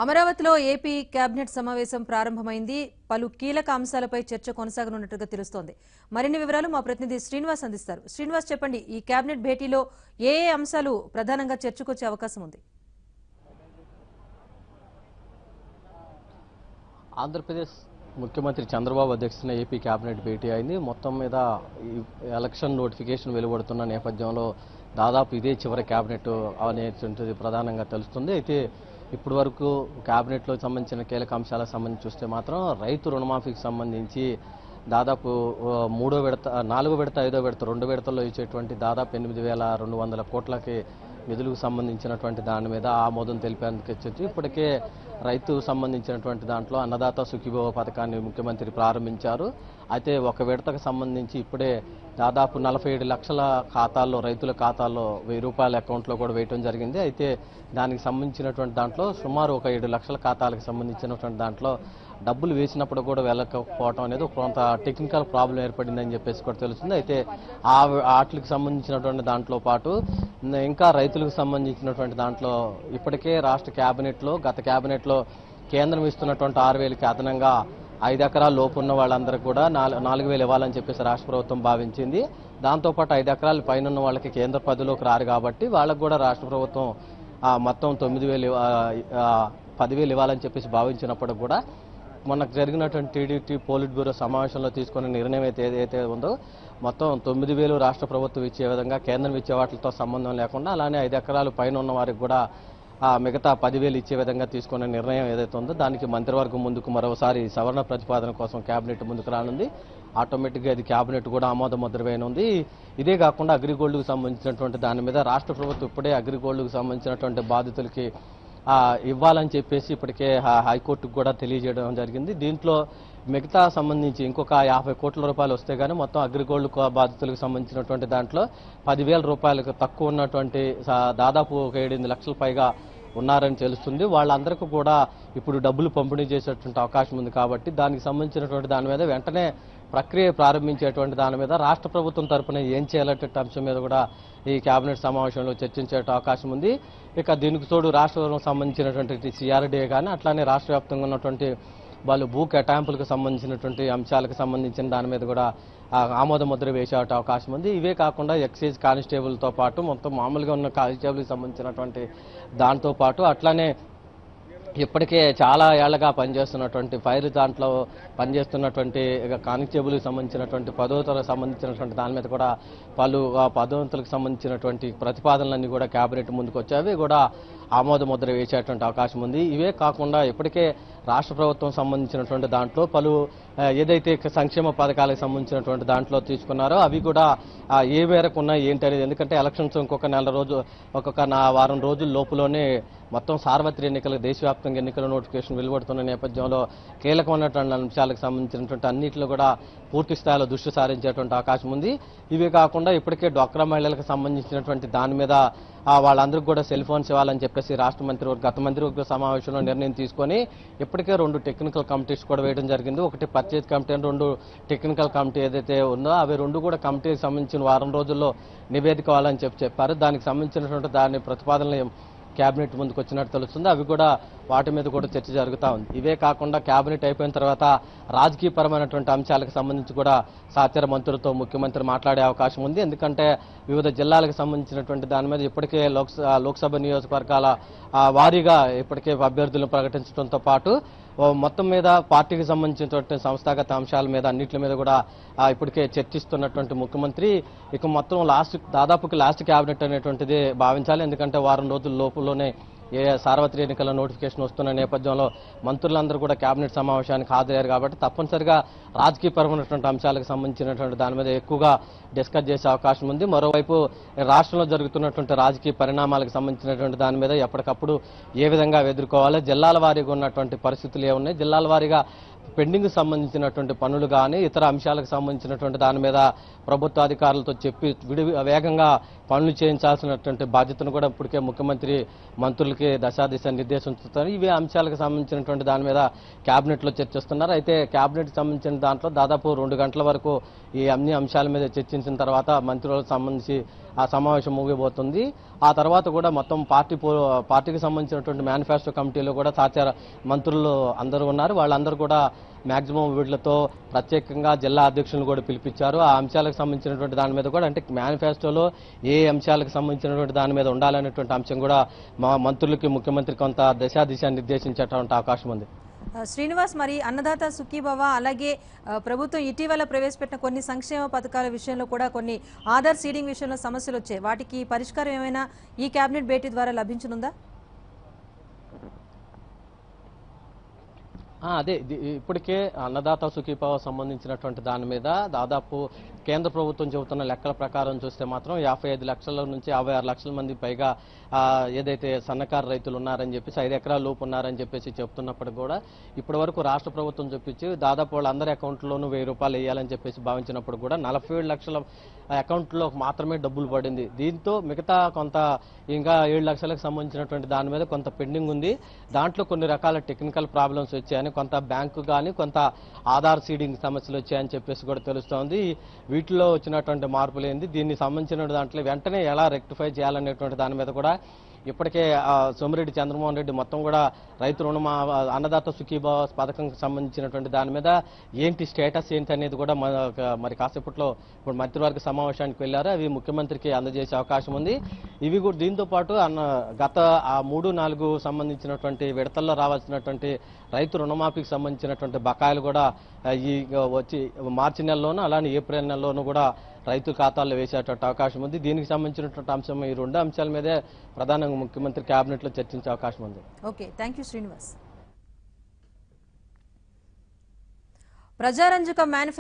అమరావతిలో AP cabinet సమావేశం ప్రారంభమైంది. పలు కీలక అంశాలపై చర్చ కొనసాగనున్నట్టుగా తెలుస్తోంది. మరిన్ని వివరాలు మా ప్రతినిధి శ్రీనివాస్ అందిస్తారు. శ్రీనివాస్, చెప్పండి, ఈ కేబినెట్ భేటీలో ఏ అంశాలు ప్రధానంగా చర్చకొచ్చే అవకాశం ఉంది? ఆంధ్రప్రదేశ్ ముఖ్యమంత్రి చంద్రబాబు అధ్యక్షతన ఏపీ కేబినెట్ భేటీ అయింది. మొత్తం మీద ఎలక్షన్ నోటిఫికేషన్ వెలువడుతున్న నేపథ్యంలో దాదాపు ఇదే చివరి కేబినెట్ అనేటువంటిది ప్రధానంగా తెలుస్తుంది. అయితే ఇప్పటి వరకు కేబినెట్లో సంబంధించిన కీలక అంశాలకు సంబంధించి చూస్తే మాత్రం రైతు రుణమాఫీకి సంబంధించి దాదాపు 3వ విడత, 4వ విడత, 5వ విడత 2 విడతల్లో ఇచ్చేటువంటి దాదాపు 8,200 కోట్లకి నిధులకు సంబంధించినటువంటి దాని మీద ఆమోదం తెలిపేందుకు వచ్చి ఇప్పటికే రైతు సంబంధించినటువంటి దాంట్లో అన్నదాత సుఖీభవ పథకాన్ని ముఖ్యమంత్రి ప్రారంభించారు. అయితే ఒక విడతకు సంబంధించి ఇప్పుడే దాదాపు 47 లక్షల ఖాతాల్లో, రైతుల ఖాతాల్లో 1000 రూపాయల అకౌంట్లో కూడా వేయటం జరిగింది. అయితే దానికి సంబంధించినటువంటి దాంట్లో సుమారు ఒక 7 లక్షల ఖాతాలకు సంబంధించినటువంటి దాంట్లో డబ్బులు వేసినప్పుడు కూడా వెళ్ళకపోవడం అనేది కొంత టెక్నికల్ ప్రాబ్లం ఏర్పడిందని చెప్పేసి కూడా తెలుస్తుంది. అయితే వాటికి సంబంధించినటువంటి దాంట్లో పాటు ఇంకా రైతులకు సంబంధించినటువంటి దాంట్లో ఇప్పటికే రాష్ట్ర కేబినెట్లో, గత కేబినెట్లో కేంద్రం ఇస్తున్నటువంటి 6,000కి అదనంగా 5 ఎకరాల లోపు ఉన్న వాళ్ళందరికీ కూడా 4,000 ఇవ్వాలని చెప్పేసి రాష్ట్ర ప్రభుత్వం భావించింది. దాంతోపాటు 5 ఎకరాల పైన ఉన్న వాళ్ళకి కేంద్ర పరిధిలోకి రారు కాబట్టి వాళ్ళకు కూడా రాష్ట్ర ప్రభుత్వం మొత్తం 10,000 ఇవ్వాలని చెప్పేసి భావించినప్పుడు కూడా మనకు జరిగినటువంటి టీడీపీ పోలిట్ బ్యూరో సమావేశంలో తీసుకున్న నిర్ణయం ఏదైతే ఉందో మొత్తం 9,000 రాష్ట్ర ప్రభుత్వం ఇచ్చే విధంగా, కేంద్రం ఇచ్చే వాటితో సంబంధం లేకుండా అలానే 5 ఎకరాలు పైన ఉన్న వారికి కూడా మిగతా 10,000 ఇచ్చే విధంగా తీసుకున్న నిర్ణయం ఏదైతే ఉందో దానికి మంత్రివర్గం ముందుకు మరోసారి సవరణ ప్రతిపాదన కోసం కేబినెట్ ముందుకు రానుంది. ఆటోమేటిక్గా ఇది కేబినెట్ కూడా ఆమోద ముద్ర వేయనుంది. ఇదే కాకుండా అగ్రిగోల్డ్కు సంబంధించినటువంటి దాని మీద రాష్ట్ర ప్రభుత్వం ఇప్పుడే అగ్రిగోల్డ్కు సంబంధించినటువంటి బాధితులకి ఇవ్వాలని చెప్పేసి ఇప్పటికే హైకోర్టుకు కూడా తెలియజేయడం జరిగింది. దీంట్లో మిగతా సంబంధించి ఇంకొక 50 కోట్ల రూపాయలు వస్తే కానీ మొత్తం అగ్రిగోల్డ్ బాధితులకు సంబంధించినటువంటి దాంట్లో 10,000 రూపాయలకు తక్కువ ఉన్నటువంటి దాదాపు ఒక 7 లక్షల పైగా ఉన్నారని తెలుస్తుంది. వాళ్ళందరికీ కూడా ఇప్పుడు డబ్బులు పంపిణీ చేసేటువంటి అవకాశం ఉంది కాబట్టి దానికి సంబంధించినటువంటి దాని మీద వెంటనే ప్రక్రియ ప్రారంభించేటువంటి దాని మీద రాష్ట్ర ప్రభుత్వం తరఫున ఏం చేయాలనే అంశం మీద కూడా ఈ కేబినెట్ సమావేశంలో చర్చించే అవకాశం ఉంది. ఇక దీనికి తోడు రాష్ట్రం సంబంధించినటువంటి సిఆర్డీఏ కానీ అట్లానే రాష్ట్ర వ్యాప్తంగా ఉన్నటువంటి వాళ్ళు భూ కేటాయింపులకు సంబంధించినటువంటి అంశాలకు సంబంధించిన దాని మీద కూడా ఆమోద ముద్ర వేసే అవకాశం ఉంది. ఇవే కాకుండా ఎక్సైజ్ కానిస్టేబుల్తో పాటు మొత్తం మామూలుగా ఉన్న కానిస్టేబుల్కి సంబంధించినటువంటి దాంతో పాటు అట్లానే ఇప్పటికే చాలా ఏళ్లగా పనిచేస్తున్నటువంటి ఫైర్ దాంట్లో పనిచేస్తున్నటువంటి కానిస్టేబుల్కి సంబంధించినటువంటి పదోన్నతులకు సంబంధించినటువంటి దాని మీద కూడా పలు పదోన్నతులకు సంబంధించినటువంటి ప్రతిపాదనలన్నీ కూడా కేబినెట్ ముందుకు వచ్చాయి. కూడా ఆమోద ముద్ర వేసేటువంటి అవకాశం ఉంది. ఇవే కాకుండా ఇప్పటికే రాష్ట్ర ప్రభుత్వం సంబంధించినటువంటి దాంట్లో పలు ఏదైతే సంక్షేమ పథకాలకు సంబంధించినటువంటి దాంట్లో తీసుకున్నారో అవి కూడా ఏ మేరకు ఉన్నాయి ఏంటి అనేది, ఎందుకంటే ఎలక్షన్స్ ఒక్కొక్క వారం రోజుల లోపులోనే మొత్తం సార్వత్రిక ఎన్నికలకు, దేశవ్యాప్తంగా ఎన్నికల నోటిఫికేషన్ వెలువడుతున్న నేపథ్యంలో కీలకమైనటువంటి అంశాలకు సంబంధించినటువంటి అన్నింటిలో కూడా పూర్తి స్థాయిలో దృష్టి సారించేటువంటి అవకాశం ఉంది. ఇవే కాకుండా ఇప్పటికే డ్వాక్రా మహిళలకు సంబంధించినటువంటి దాని మీద వాళ్ళందరికీ కూడా సెల్ ఫోన్స్ ఇవ్వాలని చెప్పేసి గత మంత్రివర్గ సమావేశంలో నిర్ణయం తీసుకొని ఇప్పటికే 2 టెక్నికల్ కమిటీస్ కూడా వేయడం జరిగింది. ఒకటి పర్చేజ్ కమిటీ అని 2 టెక్నికల్ కమిటీ ఏదైతే ఉందో అవి 2 కూడా కమిటీకి సంబంధించిన వారం రోజుల్లో నివేదిక ఇవ్వాలని చెప్పారు. దానికి సంబంధించినటువంటి దాని ప్రతిపాదనలు కేబినెట్ ముందుకు వచ్చినట్టు తెలుస్తుంది. అవి కూడా వాటి మీద కూడా చర్చ జరుగుతూ ఉంది. ఇవే కాకుండా కేబినెట్ అయిపోయిన తర్వాత రాజకీయపరమైనటువంటి అంశాలకు సంబంధించి కూడా సహచర మంత్రులతో ముఖ్యమంత్రి మాట్లాడే అవకాశం ఉంది. ఎందుకంటే వివిధ జిల్లాలకు సంబంధించినటువంటి దాని మీద ఇప్పటికే లోక్సభ నియోజకవర్గాల వారీగా ఇప్పటికే అభ్యర్థులను ప్రకటించడంతో పాటు మొత్తం మీద పార్టీకి సంబంధించినటువంటి సంస్థాగత అంశాల మీద అన్నింటి మీద కూడా ఇప్పటికే చర్చిస్తున్నటువంటి ముఖ్యమంత్రి ఇక మొత్తం దాదాపుకి లాస్ట్ కేబినెట్ అనేటువంటిది భావించాలి. ఎందుకంటే వారం రోజుల లోపులోనే సార్వత్రిక ఎన్నికల నోటిఫికేషన్ వస్తున్న నేపథ్యంలో మంత్రులందరూ కూడా కేబినెట్ సమావేశానికి హాజరయ్యారు కాబట్టి తప్పనిసరిగా రాజకీయపరమైనటువంటి అంశాలకు సంబంధించినటువంటి దాని మీద ఎక్కువగా డిస్కస్ చేసే అవకాశం ఉంది. మరోవైపు రాష్ట్రంలో జరుగుతున్నటువంటి రాజకీయ పరిణామాలకు సంబంధించినటువంటి దాని మీద ఎప్పటికప్పుడు ఏ విధంగా ఎదుర్కోవాలి, జిల్లాల వారీగా ఉన్నటువంటి పరిస్థితులు ఏమున్నాయి, జిల్లాల వారీగా పెండింగ్ సంబంధించినటువంటి పనులు కానీ ఇతర అంశాలకు సంబంధించినటువంటి దాని మీద ప్రభుత్వ అధికారులతో చెప్పి వేగంగా పనులు చేయించాల్సినటువంటి బాధ్యతను కూడా ఇప్పటికే ముఖ్యమంత్రి మంత్రులకి దశాదిశ నిర్దేశించుతారు. ఇవే అంశాలకు సంబంధించినటువంటి దాని మీద కేబినెట్లో చర్చిస్తున్నారు. అయితే కేబినెట్కి సంబంధించిన దాంట్లో దాదాపు 2 గంటల వరకు ఈ అన్ని అంశాల మీద చర్చించిన తర్వాత మంత్రులకు సంబంధించి ఆ సమావేశం ముగిపోతుంది. ఆ తర్వాత కూడా మొత్తం పార్టీకి సంబంధించినటువంటి మేనిఫెస్టో కమిటీలో కూడా సహచార మంత్రులు అందరూ ఉన్నారు. వాళ్ళందరూ కూడా మాక్సిమం వీళ్ళతో ప్రత్యేకంగా జిల్లా అధ్యక్షులను కూడా పిలిపించారు. ఆ అంశాలకు సంబంధించినటువంటి దాని మీద కూడా అంటే మేనిఫెస్టోలో ఏ అంశాలకు సంబంధించినటువంటి దాని మీద ఉండాలనేటువంటి అంశం కూడా మా మంత్రులకి ముఖ్యమంత్రి కొంత దిశ నిర్దేశించేటువంటి అవకాశం ఉంది. శ్రీనివాస్, మరి అన్నదాత సుఖీభవ అలాగే ప్రభుత్వం ఇటీవల ప్రవేశపెట్టిన కొన్ని సంక్షేమ పథకాల విషయంలో కూడా కొన్ని ఆధార్ సీడింగ్ విషయంలో సమస్యలు వచ్చాయి. వాటికి పరిష్కారం ఏమైనా ఈ కేబినెట్ భేటీ ద్వారా లభించనుందా? అదే ఇప్పటికే అన్నదాత సుఖీభవ సంబంధించినటువంటి దాని మీద దాదాపు కేంద్ర ప్రభుత్వం చెబుతున్న లెక్కల ప్రకారం చూస్తే మాత్రం 55 లక్షల నుంచి 56 లక్షల మంది పైగా ఏదైతే సన్నకారు రైతులు ఉన్నారని చెప్పేసి 5 ఎకరాల లోపు ఉన్నారని చెప్పేసి చెప్తున్నప్పుడు కూడా ఇప్పటి వరకు రాష్ట్ర ప్రభుత్వం చెప్పించి దాదాపు వాళ్ళందరి అకౌంట్లోనూ 1000 రూపాయలు వేయాలని చెప్పేసి భావించినప్పుడు కూడా 47 లక్షల అకౌంట్లో మాత్రమే డబ్బులు పడింది. దీంతో మిగతా కొంత ఇంకా 7 లక్షలకు సంబంధించినటువంటి దాని మీద కొంత పెండింగ్ ఉంది. దాంట్లో కొన్ని రకాల టెక్నికల్ ప్రాబ్లమ్స్ వచ్చాయని, కొంత బ్యాంకు కానీ కొంత ఆధార్ సీడింగ్ సమస్యలు వచ్చాయని చెప్పేసి కూడా తెలుస్తోంది. వీటిలో వచ్చినటువంటి మార్పులు ఏంది, దీన్ని సంబంధించిన దాంట్లో వెంటనే ఎలా రెక్టిఫై చేయాలనేటువంటి దాని మీద కూడా ఇప్పటికే సోమిరెడ్డి చంద్రమోహన్ రెడ్డి మొత్తం కూడా రైతు అన్నదాత సుఖీభావ పథకంకి సంబంధించినటువంటి దాని మీద ఏంటి స్టేటస్ ఏంటి అనేది కూడా మరి కాసేపట్లో ఇప్పుడు మంత్రివర్గ సమావేశానికి వెళ్ళారు. అవి ముఖ్యమంత్రికి అందజేసే అవకాశం ఉంది. ఇవి కూడా దీంతో పాటు గత 3-4 సంబంధించినటువంటి విడతల్లో రావాల్సినటువంటి రైతు రుణమాఫీకి సంబంధించినటువంటి బకాయిలు కూడా ఈ వచ్చి మార్చి నెలలోనూ అలానే ఏప్రిల్ నెలలోనూ కూడా రైతు ఖాతాల్లో వేసేటువంటి అవకాశం ఉంది. దీనికి సంబంధించినటువంటి అంశం ఈ 2 అంశాల మీదే ప్రధానంగా ముఖ్యమంత్రి కేబినెట్లో చర్చించే అవకాశం ఉంది. Okay, thank you Srinivas. ప్రజారంజక మేనిఫెస్టో